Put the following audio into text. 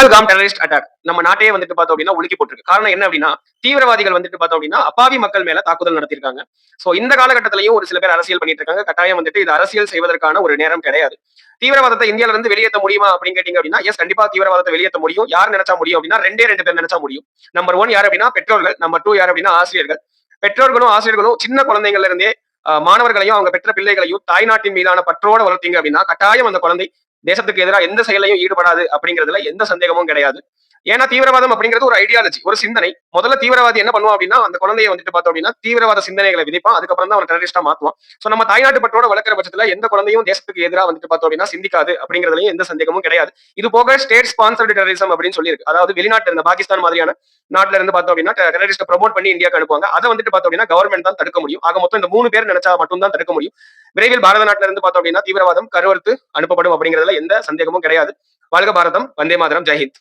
Pahalgam terrorist attack நம்ம நாட்டையே வந்துட்டு பார்த்தோம் அப்படின்னா உலுக்கி போட்டிருக்கு. காரணம் என்ன அப்படின்னா, தீவிரவாதிகள் வந்துட்டு பார்த்தோம் அப்படின்னா, அப்பாவி மக்கள் மேல தாக்குதல் நடத்தியிருக்காங்க. சோ இந்த காலகட்டத்திலயும் ஒரு சில பேர் அரசியல் பண்ணிட்டு இருக்காங்க. கட்டாயம் வந்துட்டு இது அரசியல் செய்வதற்கான ஒரு நேரம் கிடையாது. தீவிரவாதத்தை இந்தியால இருந்து வெளியேற்ற முடியுமா அப்படின்னு கேட்டீங்க அப்படின்னா, எஸ் கண்டிப்பா தீவிரவாதத்தை வெளியேற்ற முடியும். யார் நினைச்சா முடியும் அப்படின்னா, ரெண்டு பேர் நினைச்சா முடியும். நம்பர் 1 யார் அப்படின்னா பெற்றோர்கள். நம்பர் 2 யார் அப்படின்னா ஆசிரியர்கள். பெற்றோர்களும் ஆசிரியர்களும் சின்ன குழந்தைகள்ல இருந்தே மாணவர்களையும் அவங்க பெற்ற பிள்ளைகளையும் தாய்நாட்டின் மீதான பற்றோட வளர்த்தீங்க அப்படின்னா கட்டாயம் அந்த குழந்தை தேசத்துக்கு எதிராக எந்த செயலையும் ஈடுபடாது அப்படிங்கிறதுல எந்த சந்தேகமும் கிடையாது. ஏன்னா தீவிரவாதம் அப்படிங்கிறது ஒரு ஐடியாலஜி, ஒரு சிந்தனை. முதல்ல தீவிரவாதி என்ன பண்ணுவான் அப்படின்னா அந்த குழந்தைய வந்துட்டு பார்த்தோம் அப்படின்னா தீவிரவாத சிந்தனைகளை விதைப்பான். அதுக்கப்புறம் தான் அவன் டெரரிஸ்டா மாத்துவான். சோ நம்ம தாய்நாட்டு பற்றோட வளர்க்கிற பட்சத்துல எந்த குழந்தையும் தேசத்துக்கு எதிராக வந்துட்டு பார்த்தோம் அப்படின்னா சிந்திக்காது அப்படிங்கிறதுலயும் எந்த சந்தேகமும் கிடையாது. இது போக ஸ்டேட் ஸ்பான்சர்டு டெரரிசம் அப்படின்னு சொல்லியிருக்கு. அதாவது வெளிநாட்டு இருந்த பாகிஸ்தான் மாதிரியான நாட்டுல இருந்து பார்த்தோம் அப்படின்னா டெரரிஸ்ட ப்ரமோட் பண்ணி இந்தியாவுக்கு அனுப்புவாங்க. அதை வந்துட்டு பார்த்தோம் அப்படின்னா கவர்மெண்ட் தான் தடுக்க முடியும். ஆக மொத்தம் இந்த 3 பேர் நினைச்சா மட்டும் தான் தடுக்க முடியும். விரைவில் பாரத நாட்டில இருந்து பார்த்தோம் அப்படின்னா தீவிரவாதம் கருவறுத்து அனுப்பப்படும் அப்படிங்கிறதுல எந்த சந்தேகமும் கிடையாது. வாழ்க பாரதம், வந்தே மாதரம், ஜெய்ஹிந்த்.